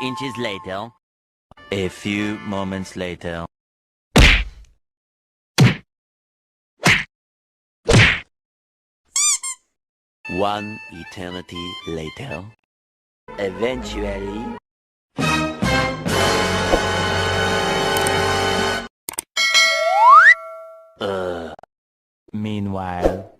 inches later. A few moments later. One eternity later. Eventually. Meanwhile.